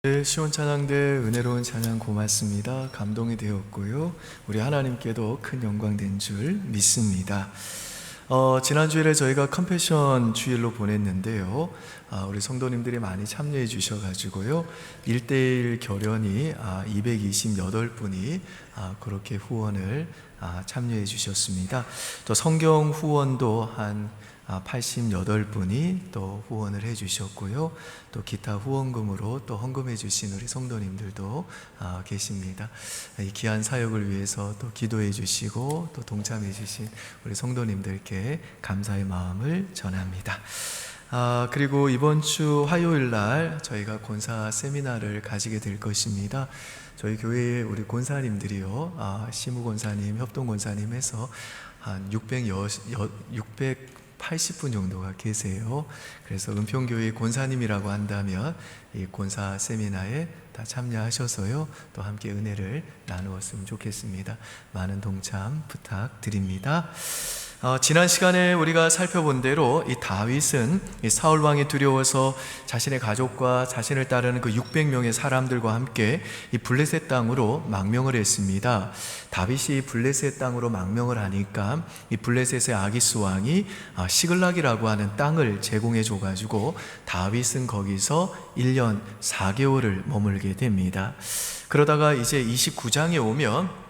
네, 시온 찬양대 은혜로운 찬양 고맙습니다. 감동이 되었고요. 우리 하나님께도 큰 영광 된 줄 믿습니다. 지난 주일에 저희가 컴패션 주일로 보냈는데요. 우리 성도님들이 많이 참여해 주셔가지고요. 1대1 결연이 228분이 그렇게 후원을 참여해 주셨습니다. 또 성경 후원도 한 88분이 또 후원을 해 주셨고요. 또 기타 후원금으로 또 헌금해 주신 우리 성도님들도 계십니다. 이 귀한 사역을 위해서 또 기도해 주시고 또 동참해 주신 우리 성도님들께 감사의 마음을 전합니다. 그리고 이번 주 화요일 날 저희가 권사 세미나를 가지게 될 것입니다. 저희 교회에 우리 권사님들이요, 시무 권사님, 협동 권사님 해서 한 680분 정도가 계세요. 그래서 은평교회 권사님이라고 한다면 이 권사 세미나에 다 참여하셔서요, 또 함께 은혜를 나누었으면 좋겠습니다. 많은 동참 부탁드립니다. 지난 시간에 우리가 살펴본 대로 이 다윗은 이 사울 왕이 두려워서 자신의 가족과 자신을 따르는 그 600명의 사람들과 함께 이 블레셋 땅으로 망명을 했습니다. 다윗이 블레셋 땅으로 망명을 하니까 이 블레셋의 아기스 왕이 시글락이라고 하는 땅을 제공해 줘가지고 다윗은 거기서 1년 4개월을 머물게 됩니다. 그러다가 이제 29장에 오면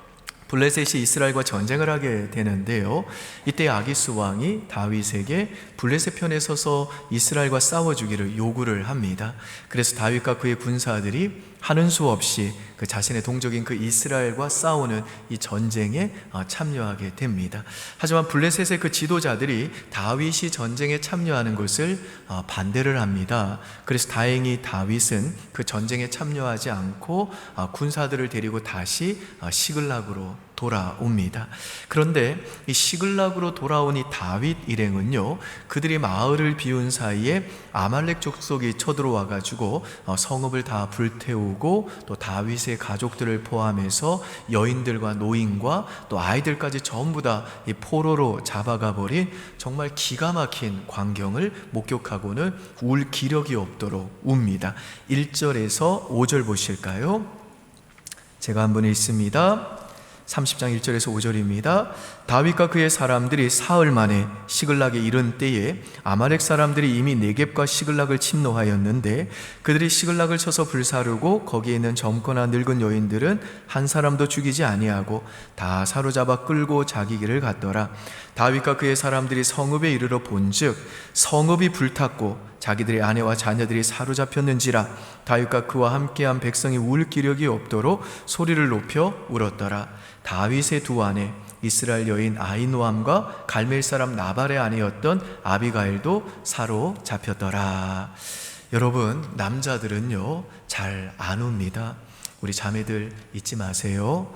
블레셋이 이스라엘과 전쟁을 하게 되는데요. 이때 아기스 왕이 다윗에게 블레셋 편에 서서 이스라엘과 싸워주기를 요구를 합니다. 그래서 다윗과 그의 군사들이 하는 수 없이 그 자신의 동족인 그 이스라엘과 싸우는 이 전쟁에 참여하게 됩니다. 하지만 블레셋의 그 지도자들이 다윗이 전쟁에 참여하는 것을 반대를 합니다. 그래서 다행히 다윗은 그 전쟁에 참여하지 않고 군사들을 데리고 다시 시글락으로 돌아옵니다. 그런데 이 시글락으로 돌아온 이 다윗 일행은요, 그들이 마을을 비운 사이에 아말렉 족속이 쳐들어와 가지고 성읍을 다 불태우고 또 다윗의 가족들을 포함해서 여인들과 노인과 또 아이들까지 전부 다 이 포로로 잡아가 버린 정말 기가 막힌 광경을 목격하고는 울 기력이 없도록 웁니다. 1절에서 5절 보실까요? 제가 한번 읽습니다. 30장 1절에서 5절입니다. 다윗과 그의 사람들이 사흘 만에 시글락에 이른 때에 아말렉 사람들이 이미 네겝과 시글락을 침노하였는데 그들이 시글락을 쳐서 불사르고 거기에 있는 젊거나 늙은 여인들은 한 사람도 죽이지 아니하고 다 사로잡아 끌고 자기 길을 갔더라. 다윗과 그의 사람들이 성읍에 이르러 본즉 성읍이 불탔고 자기들의 아내와 자녀들이 사로잡혔는지라. 다윗과 그와 함께한 백성이 울 기력이 없도록 소리를 높여 울었더라. 다윗의 두 아내 이스라엘 여인 아히노암과 갈멜 사람 나발의 아내였던 아비가일도 사로잡혔더라. 여러분, 남자들은요 잘 안 웁니다. 우리 자매들 잊지 마세요.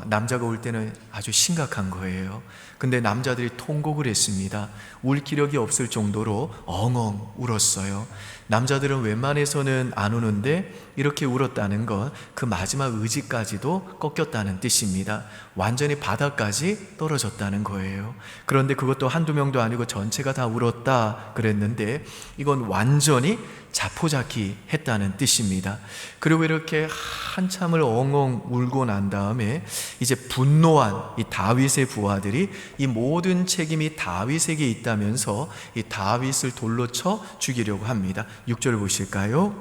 남자가 울 때는 아주 심각한 거예요. 근데 남자들이 통곡을 했습니다. 울 기력이 없을 정도로 엉엉 울었어요. 남자들은 웬만해서는 안 우는데 이렇게 울었다는 건 그 마지막 의지까지도 꺾였다는 뜻입니다. 완전히 바닥까지 떨어졌다는 거예요. 그런데 그것도 한두 명도 아니고 전체가 다 울었다 그랬는데 이건 완전히 자포자기 했다는 뜻입니다. 그리고 이렇게 한참을 엉엉 울고 난 다음에 이제 분노한 이 다윗의 부하들이 이 모든 책임이 다윗에게 있다면서 이 다윗을 돌로 쳐 죽이려고 합니다. 6절 보실까요?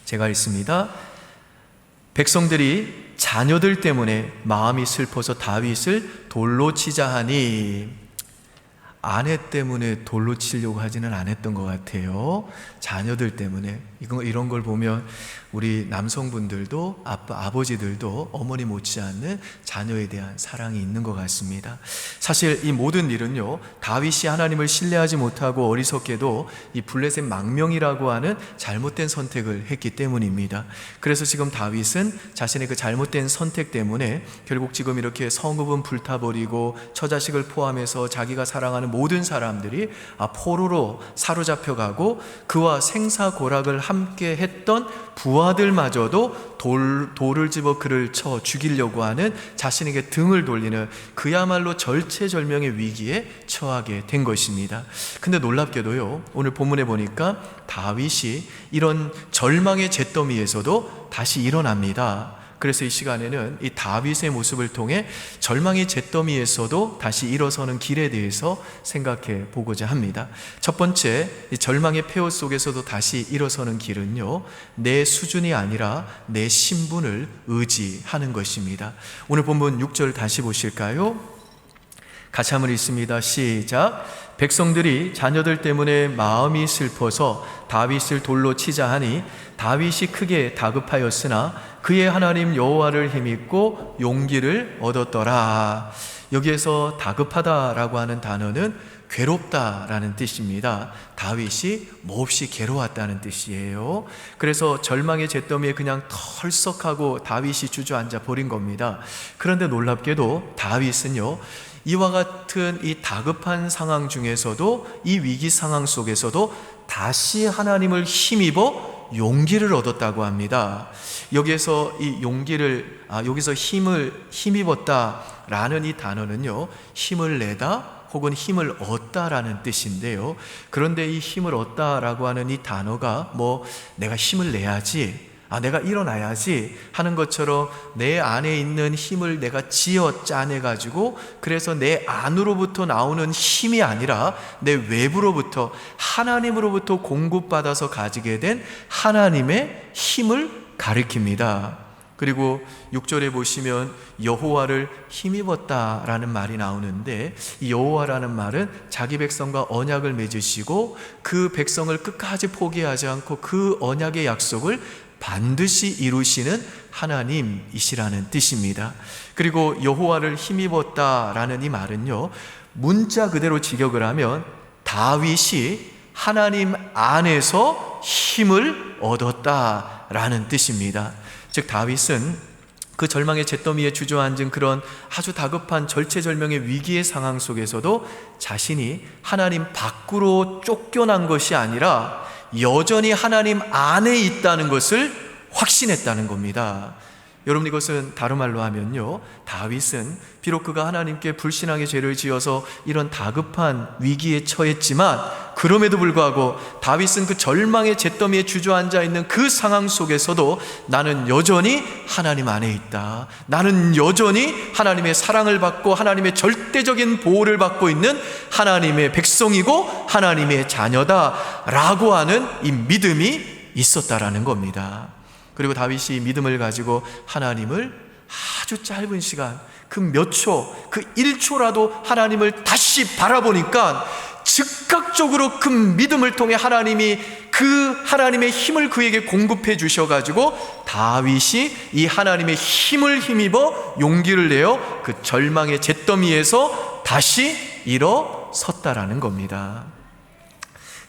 제가 읽습니다. 백성들이 자녀들 때문에 마음이 슬퍼서 다윗을 돌로 치자 하니, 아내 때문에 돌로 치려고 하지는 않았던 것 같아요. 자녀들 때문에. 이런 걸 보면 우리 남성분들도 아버지들도 어머니 못지않는 자녀에 대한 사랑이 있는 것 같습니다. 사실 이 모든 일은요, 다윗이 하나님을 신뢰하지 못하고 어리석게도 이 블레셋 망명이라고 하는 잘못된 선택을 했기 때문입니다. 그래서 지금 다윗은 자신의 그 잘못된 선택 때문에 결국 지금 이렇게 성읍은 불타버리고 처자식을 포함해서 자기가 사랑하는 모든 사람들이 포로로 사로잡혀가고 그와 생사고락을 함께 했던 부하들마저도 돌을 집어 그를 쳐 죽이려고 하는, 자신에게 등을 돌리는 그야말로 절체절명의 위기에 처하게 된 것입니다. 근데 놀랍게도요, 오늘 본문에 보니까 다윗이 이런 절망의 잿더미에서도 다시 일어납니다. 그래서 이 시간에는 이 다윗의 모습을 통해 절망의 잿더미에서도 다시 일어서는 길에 대해서 생각해 보고자 합니다. 첫 번째, 이 절망의 폐허 속에서도 다시 일어서는 길은요, 내 수준이 아니라 내 신분을 의지하는 것입니다. 오늘 본문 6절 다시 보실까요? 같이 한번 읽습니다. 시작. 백성들이 자녀들 때문에 마음이 슬퍼서 다윗을 돌로 치자 하니 다윗이 크게 다급하였으나 그의 하나님 여호와를 힘입고 용기를 얻었더라. 여기에서 다급하다라고 하는 단어는 괴롭다라는 뜻입니다. 다윗이 몹시 괴로웠다는 뜻이에요. 그래서 절망의 잿더미에 그냥 털썩하고 다윗이 주저앉아 버린 겁니다. 그런데 놀랍게도 다윗은요, 이와 같은 이 다급한 상황 중에서도, 이 위기 상황 속에서도 다시 하나님을 힘입어 용기를 얻었다고 합니다. 여기서 이 용기를, 여기서 힘입었다라는 이 단어는요, 힘을 내다 혹은 힘을 얻다라는 뜻인데요. 그런데 이 힘을 얻다라고 하는 이 단어가 내가 힘을 내야지, 내가 일어나야지 하는 것처럼 내 안에 있는 힘을 내가 지어 짜내가지고, 그래서 내 안으로부터 나오는 힘이 아니라 내 외부로부터, 하나님으로부터 공급받아서 가지게 된 하나님의 힘을 가리킵니다. 그리고 6절에 보시면 여호와를 힘입었다라는 말이 나오는데, 이 여호와라는 말은 자기 백성과 언약을 맺으시고 그 백성을 끝까지 포기하지 않고 그 언약의 약속을 반드시 이루시는 하나님이시라는 뜻입니다. 그리고 여호와를 힘입었다라는 이 말은요, 문자 그대로 직역을 하면 다윗이 하나님 안에서 힘을 얻었다라는 뜻입니다. 즉 다윗은 그 절망의 잿더미에 주저앉은 그런 아주 다급한 절체절명의 위기의 상황 속에서도 자신이 하나님 밖으로 쫓겨난 것이 아니라 여전히 하나님 안에 있다는 것을 확신했다는 겁니다. 여러분, 이것은 다른 말로 하면요, 다윗은 비록 그가 하나님께 불신앙의 죄를 지어서 이런 다급한 위기에 처했지만, 그럼에도 불구하고 다윗은 그 절망의 잿더미에 주저앉아 있는 그 상황 속에서도 나는 여전히 하나님 안에 있다, 나는 여전히 하나님의 사랑을 받고 하나님의 절대적인 보호를 받고 있는 하나님의 백성이고 하나님의 자녀다 라고 하는 이 믿음이 있었다라는 겁니다. 그리고 다윗이 믿음을 가지고 하나님을 아주 짧은 시간, 그 몇 초, 그 1초라도 하나님을 다시 바라보니까 즉각적으로 그 믿음을 통해 하나님이 그 하나님의 힘을 그에게 공급해 주셔가지고 다윗이 이 하나님의 힘을 힘입어 용기를 내어 그 절망의 잿더미에서 다시 일어섰다라는 겁니다.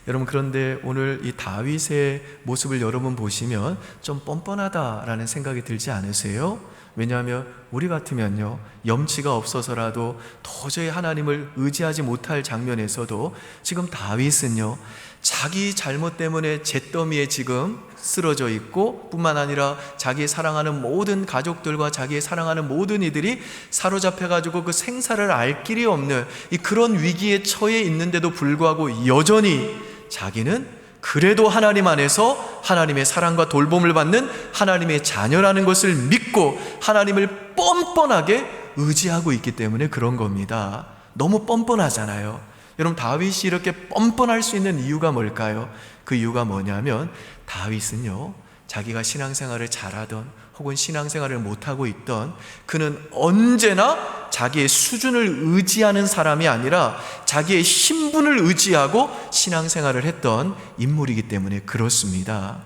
여러분, 그런데 오늘 이 다윗의 모습을 여러분 보시면 좀 뻔뻔하다라는 생각이 들지 않으세요? 왜냐하면 우리 같으면요, 염치가 없어서라도 도저히 하나님을 의지하지 못할 장면에서도 지금 다윗은요, 자기 잘못 때문에 잿더미에 지금 쓰러져 있고, 뿐만 아니라 자기 사랑하는 모든 가족들과 자기 사랑하는 모든 이들이 사로잡혀가지고 그 생사를 알 길이 없는 그런 위기에 처해 있는데도 불구하고 여전히 자기는 그래도 하나님 안에서 하나님의 사랑과 돌봄을 받는 하나님의 자녀라는 것을 믿고 하나님을 뻔뻔하게 의지하고 있기 때문에 그런 겁니다. 너무 뻔뻔하잖아요. 여러분, 다윗이 이렇게 뻔뻔할 수 있는 이유가 뭘까요? 그 이유가 뭐냐면, 다윗은요, 자기가 신앙생활을 잘하던 혹은 신앙생활을 못하고 있던, 그는 언제나 자기의 수준을 의지하는 사람이 아니라 자기의 신분을 의지하고 신앙생활을 했던 인물이기 때문에 그렇습니다.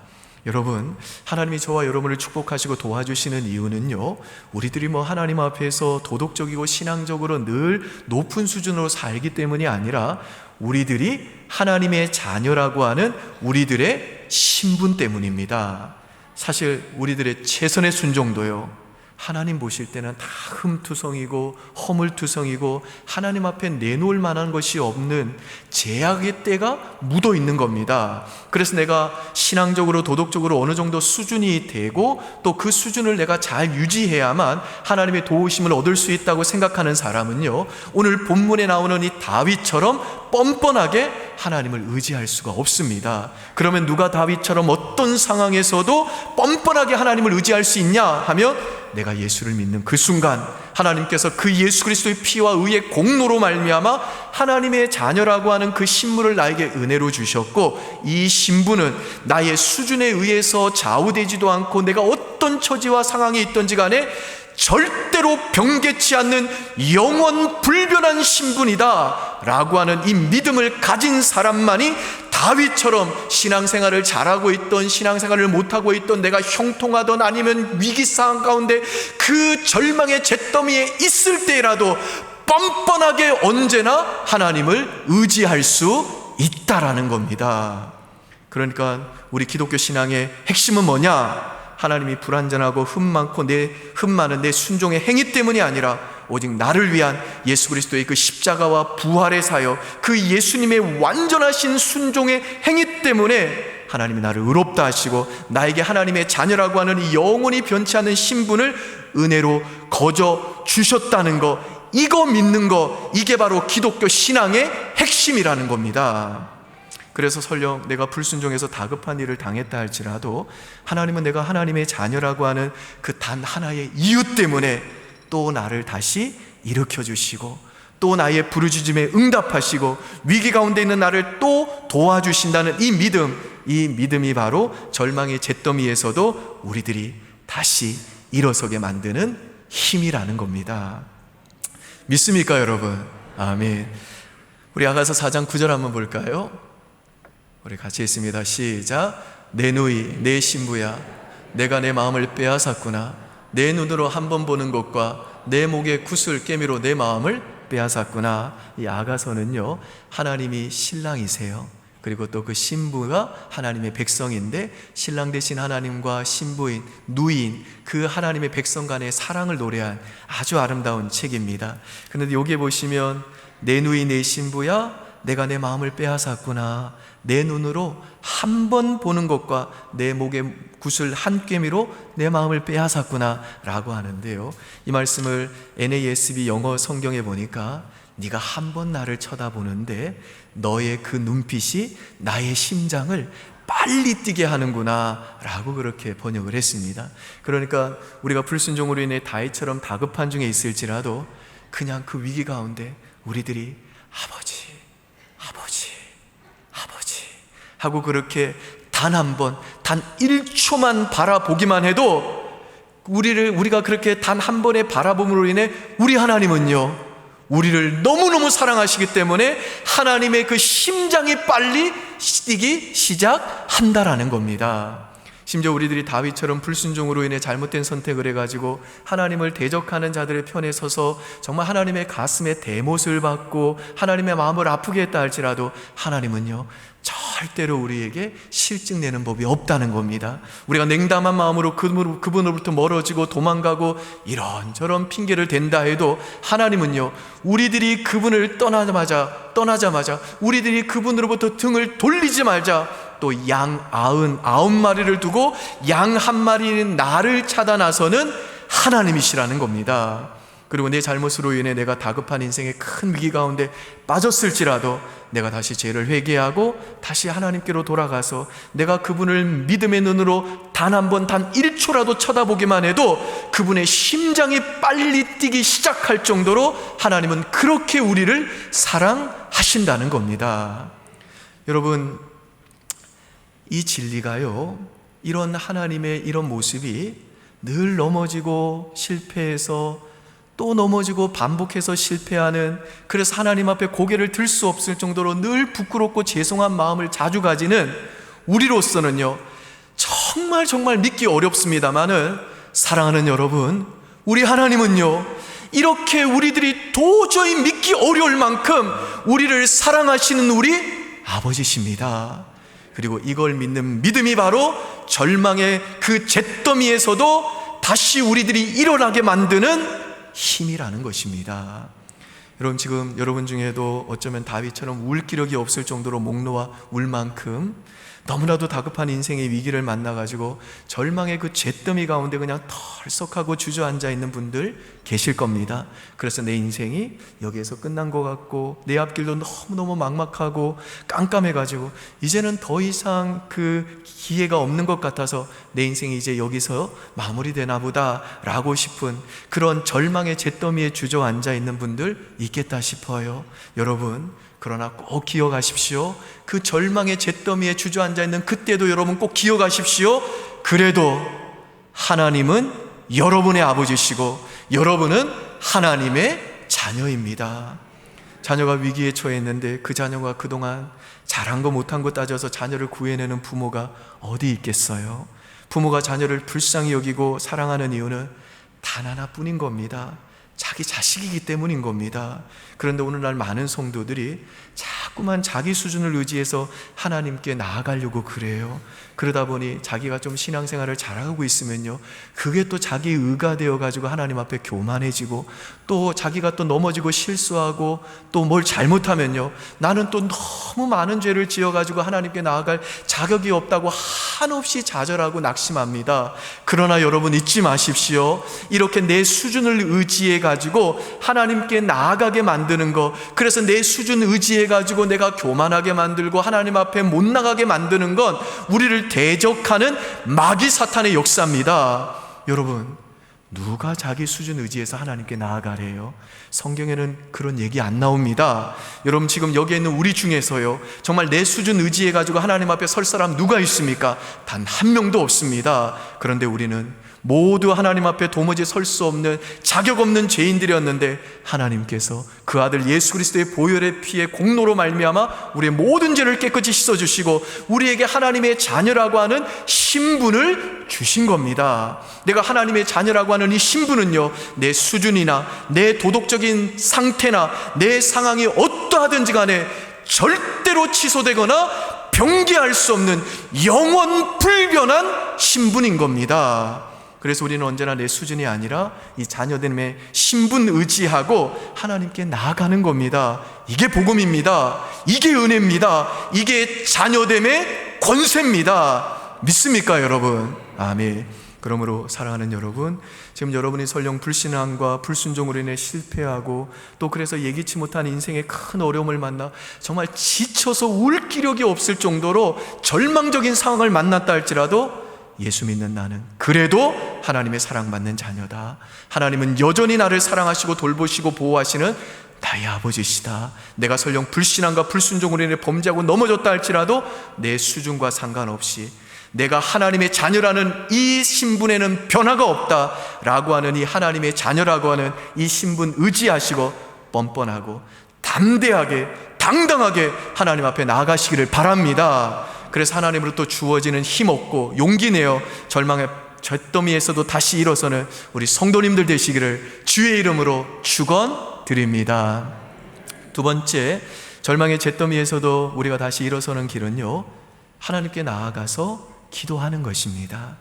여러분, 하나님이 저와 여러분을 축복하시고 도와주시는 이유는요, 우리들이 하나님 앞에서 도덕적이고 신앙적으로 늘 높은 수준으로 살기 때문이 아니라 우리들이 하나님의 자녀라고 하는 우리들의 신분 때문입니다. 사실 우리들의 최선의 순종도요, 하나님 보실 때는 다 흠투성이고 허물투성이고 하나님 앞에 내놓을 만한 것이 없는 제약의 때가 묻어 있는 겁니다. 그래서 내가 신앙적으로 도덕적으로 어느 정도 수준이 되고 또 그 수준을 내가 잘 유지해야만 하나님의 도우심을 얻을 수 있다고 생각하는 사람은요, 오늘 본문에 나오는 이 다윗처럼 뻔뻔하게 하나님을 의지할 수가 없습니다. 그러면 누가 다윗처럼 어떤 상황에서도 뻔뻔하게 하나님을 의지할 수 있냐 하면, 내가 예수를 믿는 그 순간 하나님께서 그 예수 그리스도의 피와 의의 공로로 말미암아 하나님의 자녀라고 하는 그 신분을 나에게 은혜로 주셨고, 이 신분은 나의 수준에 의해서 좌우되지도 않고 내가 어떤 처지와 상황에 있든지 간에 절대로 변개치 않는 영원 불변한 신분이다 라고 하는 이 믿음을 가진 사람만이 다윗처럼 신앙생활을 잘하고 있던 신앙생활을 못하고 있던, 내가 형통하던 아니면 위기상황 가운데 그 절망의 잿더미에 있을 때라도 뻔뻔하게 언제나 하나님을 의지할 수 있다라는 겁니다. 그러니까 우리 기독교 신앙의 핵심은 뭐냐? 하나님이 불완전하고 흠 많은 내 순종의 행위 때문이 아니라 오직 나를 위한 예수 그리스도의 그 십자가와 부활의 사역, 그 예수님의 완전하신 순종의 행위 때문에 하나님이 나를 의롭다 하시고 나에게 하나님의 자녀라고 하는 이 영원히 변치 않는 신분을 은혜로 거저 주셨다는 거, 이거 믿는 거, 이게 바로 기독교 신앙의 핵심이라는 겁니다. 그래서 설령 내가 불순종해서 다급한 일을 당했다 할지라도 하나님은 내가 하나님의 자녀라고 하는 그 단 하나의 이유 때문에 또 나를 다시 일으켜 주시고 또 나의 부르짖음에 응답하시고 위기 가운데 있는 나를 또 도와주신다는 이 믿음이 바로 절망의 잿더미에서도 우리들이 다시 일어서게 만드는 힘이라는 겁니다. 믿습니까 여러분? 아멘. 우리 아가서 4장 9절 한번 볼까요? 우리 같이 읽습니다. 시작. 내 누이 내 신부야, 내가 내 마음을 빼앗았구나. 내 눈으로 한 번 보는 것과 내 목의 구슬 깨미로 내 마음을 빼앗았구나. 이 아가서는요, 하나님이 신랑이세요. 그리고 또 그 신부가 하나님의 백성인데, 신랑 되신 하나님과 신부인 누이인 그 하나님의 백성 간의 사랑을 노래한 아주 아름다운 책입니다. 그런데 여기에 보시면 내 누이 내 신부야, 내가 내 마음을 빼앗았구나. 내 눈으로 한 번 보는 것과 내 목의 구슬 한 꿰미로 내 마음을 빼앗았구나 라고 하는데요, 이 말씀을 NASB 영어 성경에 보니까 네가 한 번 나를 쳐다보는데 너의 그 눈빛이 나의 심장을 빨리 뛰게 하는구나 라고 그렇게 번역을 했습니다. 그러니까 우리가 불순종으로 인해 다윗처럼 다급한 중에 있을지라도 그냥 그 위기 가운데 우리들이 아버지 하고 그렇게 단 한 번, 단 1초만 바라보기만 해도 우리가 그렇게 단 한 번의 바라봄으로 인해 우리 하나님은요, 우리를 너무너무 사랑하시기 때문에 하나님의 그 심장이 빨리 뛰기 시작한다라는 겁니다. 심지어 우리들이 다윗처럼 불순종으로 인해 잘못된 선택을 해가지고 하나님을 대적하는 자들의 편에 서서 정말 하나님의 가슴에 대못을 받고 하나님의 마음을 아프게 했다 할지라도 하나님은요, 절대로 우리에게 실증내는 법이 없다는 겁니다. 우리가 냉담한 마음으로 그분으로부터 멀어지고 도망가고 이런저런 핑계를 댄다 해도 하나님은요, 우리들이 그분을 떠나자마자 우리들이 그분으로부터 등을 돌리지 말자 또 양 99마리를 두고 양 한 마리는 나를 찾아 나서는 하나님이시라는 겁니다. 그리고 내 잘못으로 인해 내가 다급한 인생의 큰 위기 가운데 빠졌을지라도 내가 다시 죄를 회개하고 다시 하나님께로 돌아가서 내가 그분을 믿음의 눈으로 단 한 번, 단 1초라도 쳐다보기만 해도 그분의 심장이 빨리 뛰기 시작할 정도로 하나님은 그렇게 우리를 사랑하신다는 겁니다. 여러분, 이 진리가요, 이런 하나님의 이런 모습이 늘 넘어지고 실패해서 또 넘어지고 반복해서 실패하는, 그래서 하나님 앞에 고개를 들 수 없을 정도로 늘 부끄럽고 죄송한 마음을 자주 가지는 우리로서는요, 정말 믿기 어렵습니다마는 사랑하는 여러분, 우리 하나님은요, 이렇게 우리들이 도저히 믿기 어려울 만큼 우리를 사랑하시는 우리 아버지십니다. 그리고 이걸 믿는 믿음이 바로 절망의 그 잿더미에서도 다시 우리들이 일어나게 만드는 힘이라는 것입니다. 여러분, 지금 여러분 중에도 어쩌면 다윗처럼 울 기력이 없을 정도로 목 놓아 울 만큼 너무나도 다급한 인생의 위기를 만나가지고 절망의 그 잿더미 가운데 그냥 털썩하고 주저앉아 있는 분들 계실 겁니다. 그래서 내 인생이 여기에서 끝난 것 같고 내 앞길도 너무너무 막막하고 깜깜해가지고 이제는 더 이상 그 기회가 없는 것 같아서 내 인생이 이제 여기서 마무리되나 보다 라고 싶은 그런 절망의 잿더미에 주저앉아 있는 분들 있겠다 싶어요. 여러분, 그러나 꼭 기억하십시오. 그 절망의 잿더미에 주저앉아 있는 그때도 여러분 꼭 기억하십시오. 그래도 하나님은 여러분의 아버지시고 여러분은 하나님의 자녀입니다. 자녀가 위기에 처했는데 그 자녀가 그동안 잘한 거 못한 거 따져서 자녀를 구해내는 부모가 어디 있겠어요? 부모가 자녀를 불쌍히 여기고 사랑하는 이유는 단 하나뿐인 겁니다. 자기 자식이기 때문인 겁니다. 그런데 오늘날 많은 성도들이 자꾸만 자기 수준을 의지해서 하나님께 나아가려고 그래요. 그러다 보니 자기가 좀 신앙생활을 잘하고 있으면요, 그게 또 자기 의가 되어가지고 하나님 앞에 교만해지고, 또 자기가 또 넘어지고 실수하고 또 뭘 잘못하면요, 나는 또 너무 많은 죄를 지어가지고 하나님께 나아갈 자격이 없다고 한없이 좌절하고 낙심합니다. 그러나 여러분 잊지 마십시오. 이렇게 내 수준을 의지해가지고 하나님께 나아가게 만드는 거, 그래서 내 수준 의지해가지고 내가 교만하게 만들고 하나님 앞에 못 나가게 만드는 건 우리를 대적하는 마귀 사탄의 역사입니다. 여러분, 누가 자기 수준 의지해서 하나님께 나아가래요? 성경에는 그런 얘기 안 나옵니다. 여러분, 지금 여기에 있는 우리 중에서요, 정말 내 수준 의지해가지고 하나님 앞에 설 사람 누가 있습니까? 단 한 명도 없습니다. 그런데 우리는 모두 하나님 앞에 도무지 설 수 없는 자격 없는 죄인들이었는데 하나님께서 그 아들 예수 그리스도의 보혈의 피의 공로로 말미암아 우리의 모든 죄를 깨끗이 씻어주시고 우리에게 하나님의 자녀라고 하는 신분을 주신 겁니다. 내가 하나님의 자녀라고 하는 이 신분은요, 내 수준이나 내 도덕적인 상태나 내 상황이 어떠하든지 간에 절대로 취소되거나 변개할 수 없는 영원 불변한 신분인 겁니다. 그래서 우리는 언제나 내 수준이 아니라 이 자녀됨의 신분 의지하고 하나님께 나아가는 겁니다. 이게 복음입니다. 이게 은혜입니다. 이게 자녀됨의 권세입니다. 믿습니까, 여러분? 아멘. 그러므로 사랑하는 여러분, 지금 여러분이 설령 불신앙과 불순종으로 인해 실패하고 또 그래서 예기치 못한 인생의 큰 어려움을 만나 정말 지쳐서 울 기력이 없을 정도로 절망적인 상황을 만났다 할지라도 예수 믿는 나는 그래도 하나님의 사랑받는 자녀다. 하나님은 여전히 나를 사랑하시고 돌보시고 보호하시는 나의 아버지시다. 내가 설령 불신앙과 불순종으로 인해 범죄하고 넘어졌다 할지라도 내 수준과 상관없이 내가 하나님의 자녀라는 이 신분에는 변화가 없다라고 하는 이 하나님의 자녀라고 하는 이 신분 의지하시고 뻔뻔하고 담대하게 당당하게 하나님 앞에 나아가시기를 바랍니다. 그래서 하나님으로부터 주어지는 힘 얻고 용기 내어 절망의 잿더미에서도 다시 일어서는 우리 성도님들 되시기를 주의 이름으로 축원드립니다. 두 번째, 절망의 잿더미에서도 우리가 다시 일어서는 길은요, 하나님께 나아가서 기도하는 것입니다.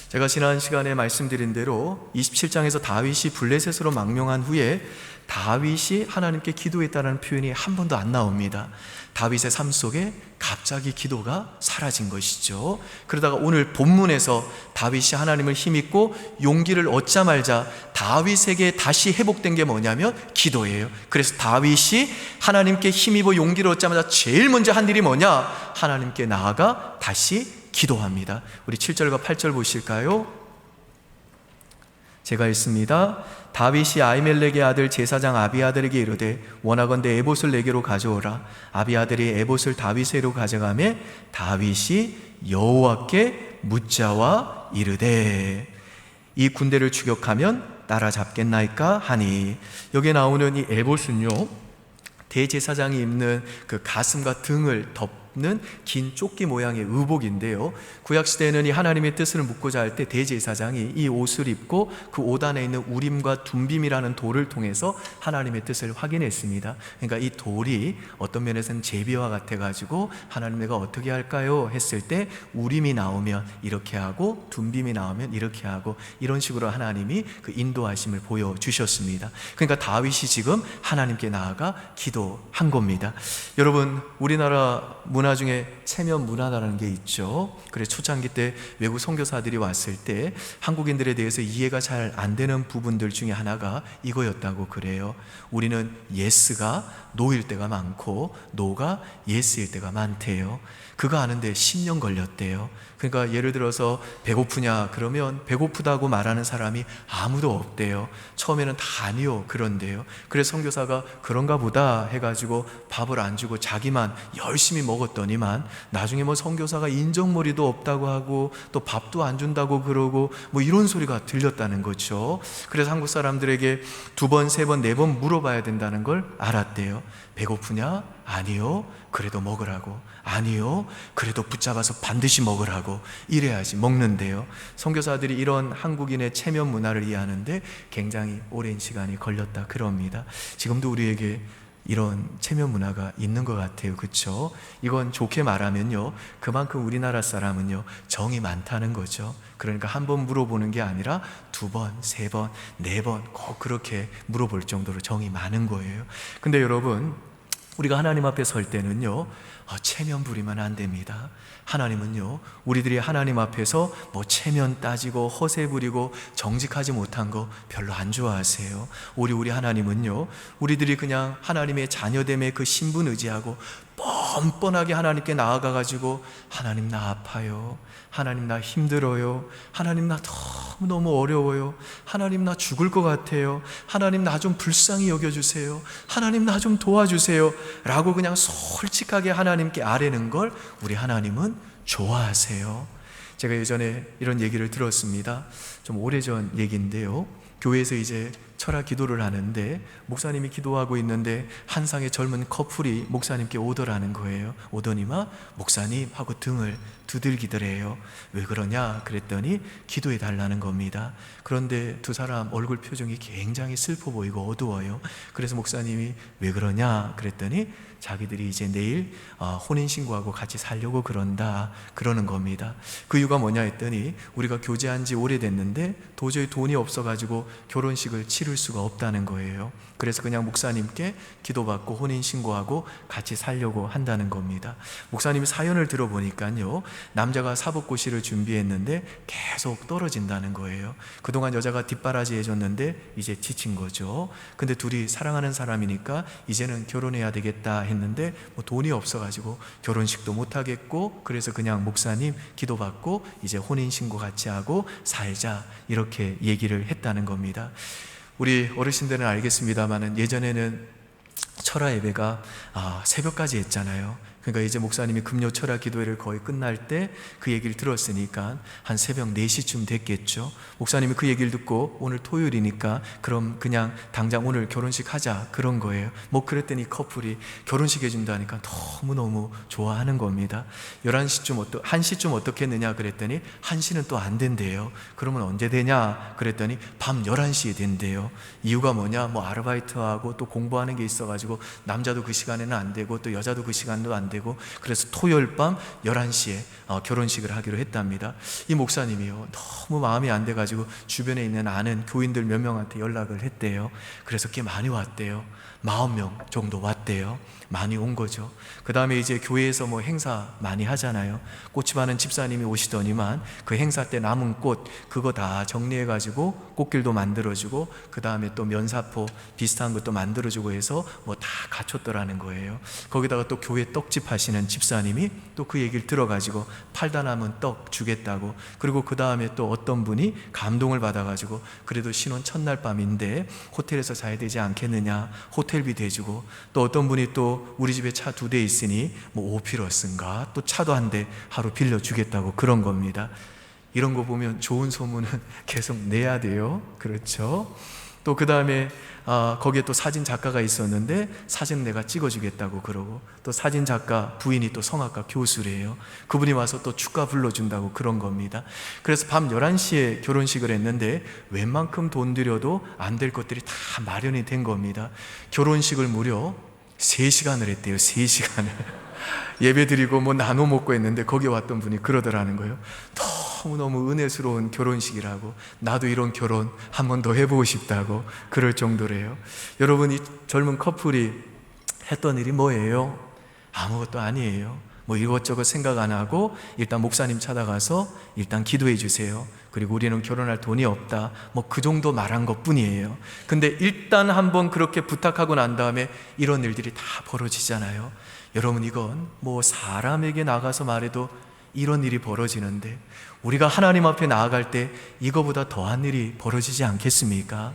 제가 지난 시간에 말씀드린 대로 27장에서 다윗이 블레셋으로 망명한 후에 다윗이 하나님께 기도했다는 표현이 한 번도 안 나옵니다. 다윗의 삶 속에 갑자기 기도가 사라진 것이죠. 그러다가 오늘 본문에서 다윗이 하나님을 힘입고 용기를 얻자마자 다윗에게 다시 회복된 게 뭐냐면 기도예요. 그래서 다윗이 하나님께 힘입어 용기를 얻자마자 제일 먼저 한 일이 뭐냐? 하나님께 나아가 다시 기도합니다. 우리 7절과 8절 보실까요? 제가 읽습니다. 다윗이 아히멜렉의 아들 제사장 아비아들에게 이르되 원하건대 에봇을 내게로 가져오라. 아비아들이 에봇을 다윗에게로 가져가매 다윗이 여호와께 묻자와 이르되 이 군대를 추격하면 따라잡겠나이까 하니, 여기에 나오는 이 에봇은요, 대제사장이 입는 그 가슴과 등을 덮는 입는 긴 조끼 모양의 의복인데요, 구약시대에는 이 하나님의 뜻을 묻고자 할 때 대제사장이 이 옷을 입고 그 옷 안에 있는 우림과 둠빔이라는 돌을 통해서 하나님의 뜻을 확인했습니다. 그러니까 이 돌이 어떤 면에서는 제비와 같아가지고 하나님 내가 어떻게 할까요? 했을 때 우림이 나오면 이렇게 하고 둠빔이 나오면 이렇게 하고, 이런 식으로 하나님이 그 인도하심을 보여주셨습니다. 그러니까 다윗이 지금 하나님께 나아가 기도한 겁니다. 여러분, 우리나라 문화 중에 체면 문화라는 게 있죠. 그래서 초창기 때 외국 선교사들이 왔을 때 한국인들에 대해서 이해가 잘 안 되는 부분들 중에 하나가 이거였다고 그래요. 우리는 예스가 노일 때가 많고 노가 예스일 때가 많대요. 그거 아는데 10년 걸렸대요. 그러니까 예를 들어서 배고프냐 그러면 배고프다고 말하는 사람이 아무도 없대요. 처음에는 다 아니요 그런데요. 그래서 선교사가 그런가 보다 해가지고 밥을 안 주고 자기만 열심히 먹었더니만 나중에 뭐 선교사가 인정머리도 없다고 하고 또 밥도 안 준다고 그러고 뭐 이런 소리가 들렸다는 거죠. 그래서 한국 사람들에게 2번, 3번, 4번 물어봐야 된다는 걸 알았대요. 배고프냐? 아니요. 그래도 먹으라고. 아니요. 그래도 붙잡아서 반드시 먹으라고. 이래야지 먹는데요. 선교사들이 이런 한국인의 체면 문화를 이해하는데 굉장히 오랜 시간이 걸렸다 그럽니다. 지금도 우리에게 이런 체면 문화가 있는 것 같아요. 그렇죠? 이건 좋게 말하면요, 그만큼 우리나라 사람은요 정이 많다는 거죠. 그러니까 한 번 물어보는 게 아니라 2번, 3번, 4번 꼭 그렇게 물어볼 정도로 정이 많은 거예요. 근데 여러분, 우리가 하나님 앞에 설 때는요 체면 부리면 안 됩니다. 하나님은요 우리들이 하나님 앞에서 뭐 체면 따지고 허세 부리고 정직하지 못한 거 별로 안 좋아하세요. 우리 하나님은요 우리들이 그냥 하나님의 자녀됨의 그 신분 의지하고 뻔뻔하게 하나님께 나아가가지고 하나님 나 아파요, 하나님 나 힘들어요, 하나님 나 너무너무 어려워요, 하나님 나 죽을 것 같아요, 하나님 나 좀 불쌍히 여겨주세요, 하나님 나 좀 도와주세요 라고 그냥 솔직하게 하나님께 아뢰는 걸 우리 하나님은 좋아하세요. 제가 예전에 이런 얘기를 들었습니다. 좀 오래전 얘기인데요, 교회에서 이제 철학 기도를 하는데 목사님이 기도하고 있는데 한 쌍의 젊은 커플이 목사님께 오더라는 거예요. 오더니만 목사님 하고 등을 두들기더래요. 왜 그러냐 그랬더니 기도해 달라는 겁니다. 그런데 두 사람 얼굴 표정이 굉장히 슬퍼 보이고 어두워요. 그래서 목사님이 왜 그러냐 그랬더니 자기들이 이제 내일 혼인신고하고 같이 살려고 그러는 겁니다. 그 이유가 뭐냐 했더니 우리가 교제한 지 오래됐는데 도저히 돈이 없어가지고 결혼식을 치를 수가 없다는 거예요. 그래서 그냥 목사님께 기도받고 혼인신고하고 같이 살려고 한다는 겁니다. 목사님이 사연을 들어보니까요, 남자가 사법고시를 준비했는데 계속 떨어진다는 거예요. 그동안 여자가 뒷바라지 해줬는데 이제 지친 거죠. 근데 둘이 사랑하는 사람이니까 이제는 결혼해야 되겠다 했는데 뭐 돈이 없어가지고 결혼식도 못하겠고, 그래서 그냥 목사님 기도받고 이제 혼인신고 같이 하고 살자 이렇게 얘기를 했다는 겁니다. 우리 어르신들은 알겠습니다만은 예전에는 철야 예배가 새벽까지 했잖아요. 그러니까 이제 목사님이 금요 철야 기도회를 거의 끝날 때 그 얘기를 들었으니까 한 새벽 4시쯤 됐겠죠. 목사님이 그 얘기를 듣고 오늘 토요일이니까 그럼 그냥 당장 오늘 결혼식 하자 그런 거예요. 뭐 그랬더니 커플이 결혼식 해준다니까 너무너무 좋아하는 겁니다. 1시쯤 어떻게 했느냐 그랬더니 1시는 또 안 된대요. 그러면 언제 되냐 그랬더니 밤 11시에 된대요. 이유가 뭐냐, 뭐 아르바이트하고 또 공부하는 게 있어가지고 남자도 그 시간에는 안 되고 또 여자도 그 시간도 안 되고, 그래서 토요일 밤 11시에 결혼식을 하기로 했답니다. 이 목사님이요 너무 마음이 안 돼가지고 주변에 있는 아는 교인들 몇 명한테 연락을 했대요. 그래서 꽤 많이 왔대요. 40명 정도 왔대요. 많이 온 거죠. 그 다음에 이제 교회에서 뭐 행사 많이 하잖아요. 꽃이 많은 집사님이 오시더니만 그 행사 때 남은 꽃 그거 다 정리해가지고 꽃길도 만들어주고 그 다음에 또 면사포 비슷한 것도 만들어주고 해서 뭐 다 갖췄더라는 거예요. 거기다가 또 교회 떡집 하시는 집사님이 또 그 얘기를 들어가지고 팔다 남은 떡 주겠다고, 그리고 그 다음에 또 어떤 분이 감동을 받아가지고 그래도 신혼 첫날 밤인데 호텔에서 자야 되지 않겠느냐 호텔비 대주고, 또 어떤 분이 또 우리 집에 차 2대 있으니 뭐 오피러스인가 또 차도 한 대 하루 빌려주겠다고 그런 겁니다. 이런 거 보면 좋은 소문은 계속 내야 돼요. 그렇죠? 또 그 다음에 거기에 또 사진 작가가 있었는데 사진 내가 찍어주겠다고 그러고, 또 사진 작가 부인이 또 성악가 교수래요. 그분이 와서 또 축가 불러준다고 그런 겁니다. 그래서 밤 11시에 결혼식을 했는데 웬만큼 돈 들여도 안 될 것들이 다 마련이 된 겁니다. 결혼식을 무려 3시간을 했대요. 3시간을 예배 드리고 뭐 나눠 먹고 했는데 거기 왔던 분이 그러더라는 거예요. 너무너무 은혜스러운 결혼식이라고, 나도 이런 결혼 한 번 더 해보고 싶다고 그럴 정도래요. 여러분, 이 젊은 커플이 했던 일이 뭐예요? 아무것도 아니에요. 뭐 이것저것 생각 안 하고 일단 목사님 찾아가서 일단 기도해 주세요. 그리고 우리는 결혼할 돈이 없다, 뭐 그 정도 말한 것 뿐이에요. 근데 일단 한번 그렇게 부탁하고 난 다음에 이런 일들이 다 벌어지잖아요. 여러분, 이건 뭐 사람에게 나가서 말해도 이런 일이 벌어지는데 우리가 하나님 앞에 나아갈 때 이거보다 더한 일이 벌어지지 않겠습니까?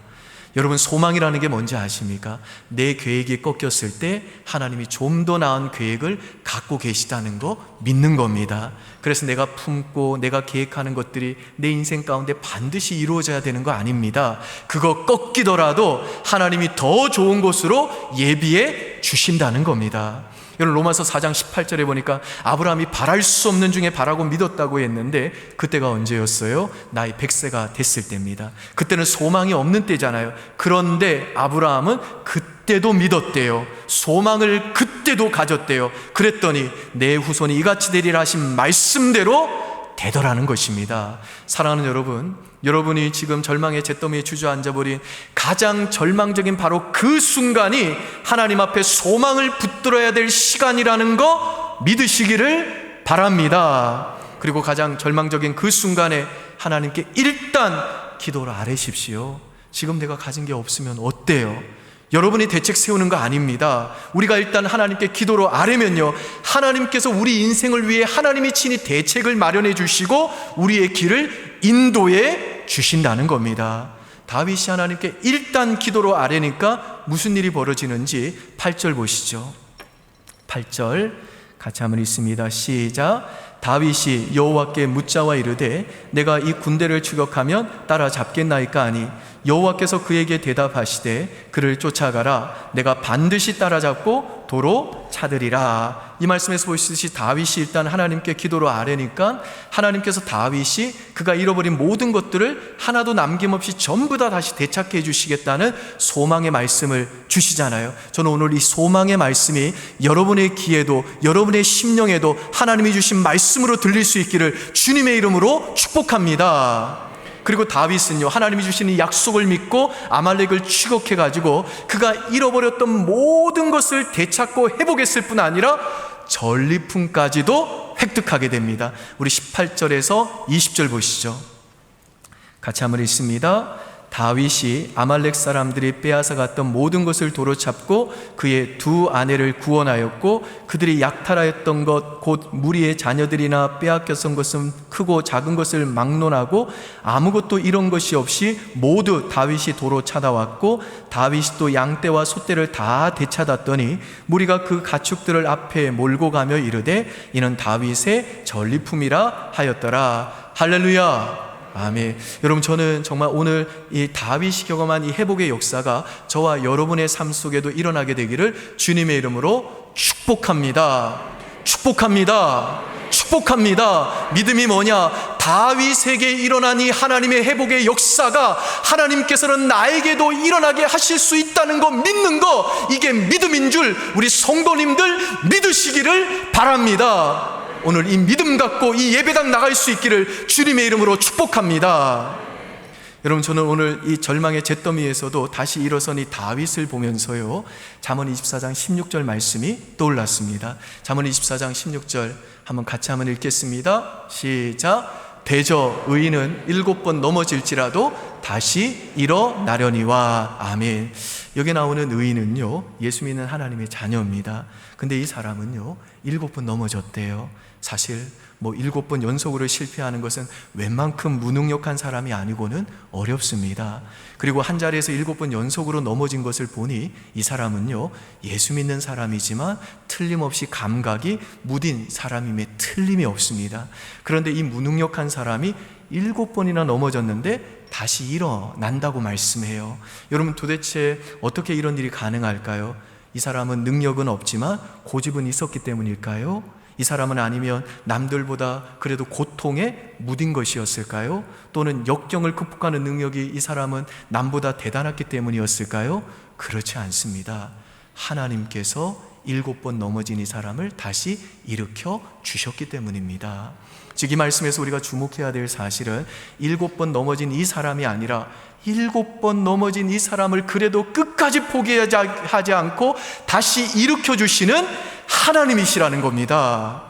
여러분, 소망이라는 게 뭔지 아십니까? 내 계획이 꺾였을 때 하나님이 좀 더 나은 계획을 갖고 계시다는 거 믿는 겁니다. 그래서 내가 품고 내가 계획하는 것들이 내 인생 가운데 반드시 이루어져야 되는 거 아닙니다. 그거 꺾이더라도 하나님이 더 좋은 곳으로 예비해 주신다는 겁니다. 여러분, 로마서 4장 18절에 보니까 아브라함이 바랄 수 없는 중에 바라고 믿었다고 했는데 그때가 언제였어요? 나이 100세가 됐을 때입니다. 그때는 소망이 없는 때잖아요. 그런데 아브라함은 그때도 믿었대요. 소망을 그때도 가졌대요. 그랬더니 내 후손이 이같이 되리라 하신 말씀대로 되더라는 것입니다. 사랑하는 여러분, 여러분이 지금 절망의 잿더미에 주저앉아버린 가장 절망적인 바로 그 순간이 하나님 앞에 소망을 붙들어야 될 시간이라는 거 믿으시기를 바랍니다. 그리고 가장 절망적인 그 순간에 하나님께 일단 기도를 아뢰십시오. 지금 내가 가진 게 없으면 어때요? 여러분이 대책 세우는 거 아닙니다. 우리가 일단 하나님께 기도로 아뢰면요, 하나님께서 우리 인생을 위해 하나님이 친히 대책을 마련해 주시고 우리의 길을 인도해 주신다는 겁니다. 다윗이 하나님께 일단 기도로 아뢰니까 무슨 일이 벌어지는지 8절 보시죠. 8절 같이 한번 읽습니다. 시작. 다윗이 여호와께 묻자와 이르되 내가 이 군대를 추격하면 따라잡겠나이까 하니 여호와께서 그에게 대답하시되 그를 쫓아가라. 내가 반드시 따라잡고 도로 차들이라. 이 말씀에서 보시듯이 다윗이 일단 하나님께 기도로 아뢰니까 하나님께서 다윗이 그가 잃어버린 모든 것들을 하나도 남김없이 전부 다 다시 되찾게 해주시겠다는 소망의 말씀을 주시잖아요. 저는 오늘 이 소망의 말씀이 여러분의 귀에도 여러분의 심령에도 하나님이 주신 말씀으로 들릴 수 있기를 주님의 이름으로 축복합니다. 그리고 다윗은요, 하나님이 주시는 약속을 믿고 아말렉을 추격해가지고 그가 잃어버렸던 모든 것을 되찾고 회복했을 뿐 아니라 전리품까지도 획득하게 됩니다. 우리 18절에서 20절 보시죠. 같이 한번 읽습니다. 다윗이 아말렉 사람들이 빼앗아 갔던 모든 것을 도로 잡고 그의 두 아내를 구원하였고 그들이 약탈하였던 것 곧 무리의 자녀들이나 빼앗겼던 것은 크고 작은 것을 막론하고 아무것도 잃은 것이 없이 모두 다윗이 도로 찾아왔고 다윗이 또 양떼와 소떼를 다 되찾았더니 무리가 그 가축들을 앞에 몰고 가며 이르되 이는 다윗의 전리품이라 하였더라. 할렐루야. 아멘. 여러분, 저는 정말 오늘 이 다윗이 경험한 이 회복의 역사가 저와 여러분의 삶 속에도 일어나게 되기를 주님의 이름으로 축복합니다. 축복합니다. 축복합니다. 믿음이 뭐냐? 다윗에게 일어난 이 하나님의 회복의 역사가 하나님께서는 나에게도 일어나게 하실 수 있다는 거 믿는 거, 이게 믿음인 줄 우리 성도님들 믿으시기를 바랍니다. 오늘 이 믿음 갖고 이 예배당 나갈 수 있기를 주님의 이름으로 축복합니다. 여러분, 저는 오늘 이 절망의 잿더미에서도 다시 일어선 이 다윗을 보면서요, 잠언 24장 16절 말씀이 떠올랐습니다. 잠언 24장 16절 한번 같이 한번 읽겠습니다. 시작. 대저 의인은 7번 넘어질지라도 다시 일어나려니와. 아멘. 여기 나오는 의인은요, 예수 믿는 하나님의 자녀입니다. 근데 이 사람은요, 7번 넘어졌대요. 사실 뭐 7번 연속으로 실패하는 것은 웬만큼 무능력한 사람이 아니고는 어렵습니다. 그리고 한 자리에서 7번 연속으로 넘어진 것을 보니 이 사람은요, 예수 믿는 사람이지만 틀림없이 감각이 무딘 사람임에 틀림이 없습니다. 그런데 이 무능력한 사람이 7번이나 넘어졌는데 다시 일어난다고 말씀해요. 여러분, 도대체 어떻게 이런 일이 가능할까요? 이 사람은 능력은 없지만 고집은 있었기 때문일까요? 이 사람은 아니면 남들보다 그래도 고통에 무딘 것이었을까요? 또는 역경을 극복하는 능력이 이 사람은 남보다 대단했기 때문이었을까요? 그렇지 않습니다. 하나님께서 7번 넘어진 이 사람을 다시 일으켜 주셨기 때문입니다. 즉, 이 말씀에서 우리가 주목해야 될 사실은 7번 넘어진 이 사람이 아니라 7번 넘어진 이 사람을 그래도 끝까지 포기하지 않고 다시 일으켜 주시는 하나님이시라는 겁니다.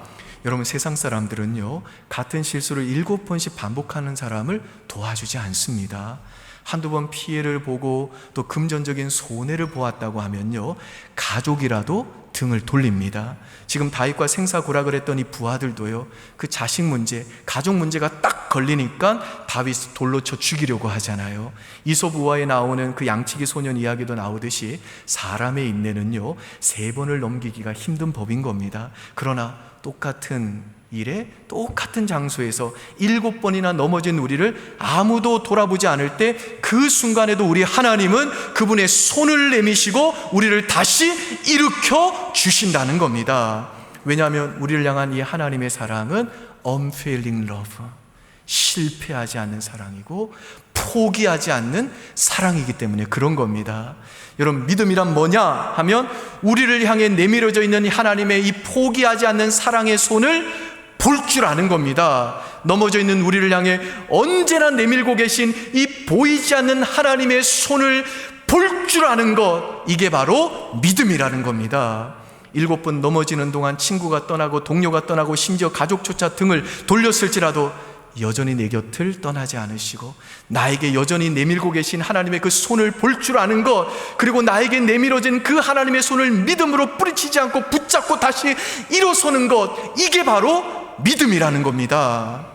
여러분, 세상 사람들은요, 같은 실수를 7번씩 반복하는 사람을 도와주지 않습니다. 한두 번 피해를 보고 또 금전적인 손해를 보았다고 하면요, 가족이라도 등을 돌립니다. 지금 다윗과 생사고락을 했던 이 부하들도요, 그 자식 문제, 가족 문제가 딱 걸리니까 다윗 돌로 쳐 죽이려고 하잖아요. 이솝 우화에 나오는 그 양치기 소년 이야기도 나오듯이 사람의 인내는요, 3번을 넘기기가 힘든 법인 겁니다. 그러나 똑같은 일에 똑같은 장소에서 7번이나 넘어진 우리를 아무도 돌아보지 않을 때 그 순간에도 우리 하나님은 그분의 손을 내미시고 우리를 다시 일으켜 주신다는 겁니다. 왜냐하면 우리를 향한 이 하나님의 사랑은 unfailing love, 실패하지 않는 사랑이고 포기하지 않는 사랑이기 때문에 그런 겁니다. 여러분, 믿음이란 뭐냐 하면 우리를 향해 내밀어져 있는 하나님의 이 포기하지 않는 사랑의 손을 볼 줄 아는 겁니다. 넘어져 있는 우리를 향해 언제나 내밀고 계신 이 보이지 않는 하나님의 손을 볼 줄 아는 것, 이게 바로 믿음이라는 겁니다. 7번 넘어지는 동안 친구가 떠나고 동료가 떠나고 심지어 가족조차 등을 돌렸을지라도 여전히 내 곁을 떠나지 않으시고 나에게 여전히 내밀고 계신 하나님의 그 손을 볼 줄 아는 것, 그리고 나에게 내밀어진 그 하나님의 손을 믿음으로 뿌리치지 않고 붙잡고 다시 일어서는 것, 이게 바로 믿음이라는 겁니다.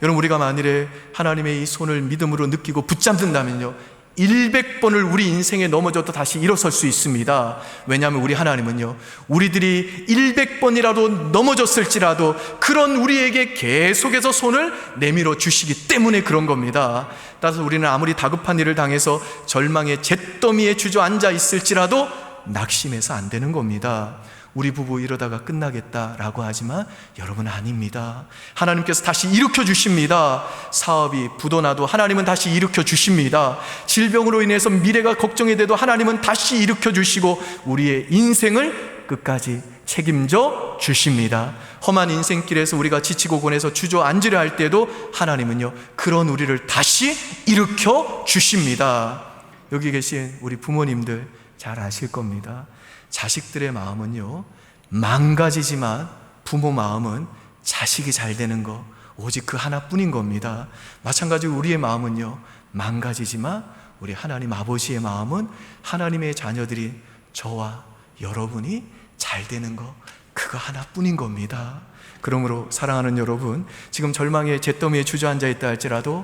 여러분, 우리가 만일에 하나님의 이 손을 믿음으로 느끼고 붙잡는다면요, 100번을 우리 인생에 넘어져도 다시 일어설 수 있습니다. 왜냐하면 우리 하나님은요, 우리들이 100번이라도 넘어졌을지라도 그런 우리에게 계속해서 손을 내밀어 주시기 때문에 그런 겁니다. 따라서 우리는 아무리 다급한 일을 당해서 절망의 잿더미에 주저앉아 있을지라도 낙심해서 안 되는 겁니다. 우리 부부 이러다가 끝나겠다라고 하지만 여러분, 아닙니다. 하나님께서 다시 일으켜 주십니다. 사업이 부도나도 하나님은 다시 일으켜 주십니다. 질병으로 인해서 미래가 걱정이 돼도 하나님은 다시 일으켜 주시고 우리의 인생을 끝까지 책임져 주십니다. 험한 인생길에서 우리가 지치고 고뇌해서 주저앉으려 할 때도 하나님은요, 그런 우리를 다시 일으켜 주십니다. 여기 계신 우리 부모님들 잘 아실 겁니다. 자식들의 마음은요, 망가지지만 부모 마음은 자식이 잘 되는 거 오직 그 하나뿐인 겁니다. 마찬가지로 우리의 마음은요, 망가지지만 우리 하나님 아버지의 마음은 하나님의 자녀들이 저와 여러분이 잘 되는 거, 그거 하나뿐인 겁니다. 그러므로 사랑하는 여러분, 지금 절망의 잿더미에 주저앉아 있다 할지라도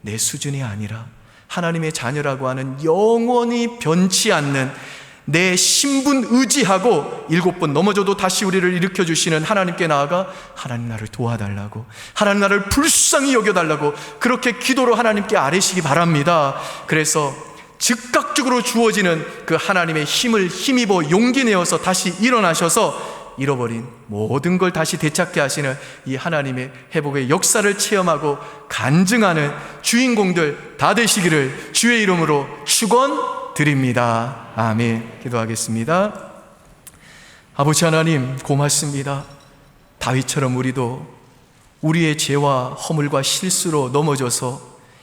내 수준이 아니라 하나님의 자녀라고 하는 영원히 변치 않는 내 신분 의지하고 7번 넘어져도 다시 우리를 일으켜 주시는 하나님께 나아가 하나님, 나를 도와달라고, 하나님, 나를 불쌍히 여겨달라고 그렇게 기도로 하나님께 아뢰시기 바랍니다. 그래서 즉각적으로 주어지는 그 하나님의 힘을 힘입어 용기 내어서 다시 일어나셔서 잃어버린 모든 걸 다시 되찾게 하시는 이 하나님의 회복의 역사를 체험하고 간증하는 주인공들 다 되시기를 주의 이름으로 축원드립니다. 아멘. 기도하겠습니다. 아버지 하나님, 고맙습니다. 다윗처럼 우리도 우리의 죄와 허물과 실수로 넘어져서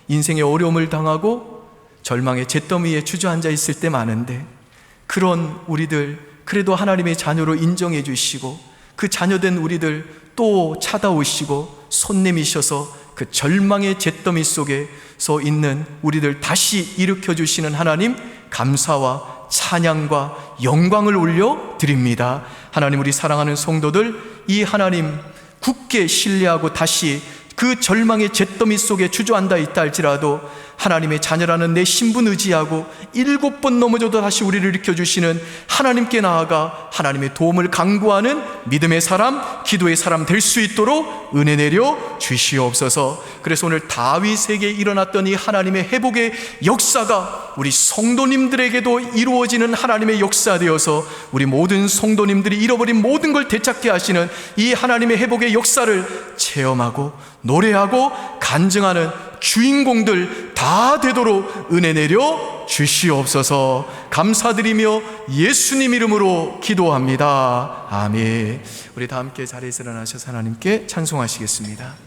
인생의 어려움을 당하고 절망의 잿더미에 주저앉아 있을 때 많은데, 그런 우리들 그래도 하나님의 자녀로 인정해 주시고 그 자녀된 우리들 또 찾아오시고 손 내미셔서 그 절망의 잿더미 속에서 있는 우리들 다시 일으켜 주시는 하나님, 감사와 찬양과 영광을 올려드립니다. 하나님, 우리 사랑하는 성도들 이 하나님 굳게 신뢰하고 다시 그 절망의 잿더미 속에 주저앉아 있다 할지라도 하나님의 자녀라는 내 신분 의지하고 7번 넘어져도 다시 우리를 일으켜주시는 하나님께 나아가 하나님의 도움을 간구하는 믿음의 사람, 기도의 사람 될 수 있도록 은혜 내려 주시옵소서. 그래서 오늘 다윗에게 일어났던 이 하나님의 회복의 역사가 우리 성도님들에게도 이루어지는 하나님의 역사 되어서 우리 모든 성도님들이 잃어버린 모든 걸 되찾게 하시는 이 하나님의 회복의 역사를 체험하고 노래하고 간증하는 주인공들 다 되도록 은혜 내려 주시옵소서. 감사드리며 예수님 이름으로 기도합니다. 아멘. 우리 다 함께 자리에서 일어나셔서 하나님께 찬송하시겠습니다.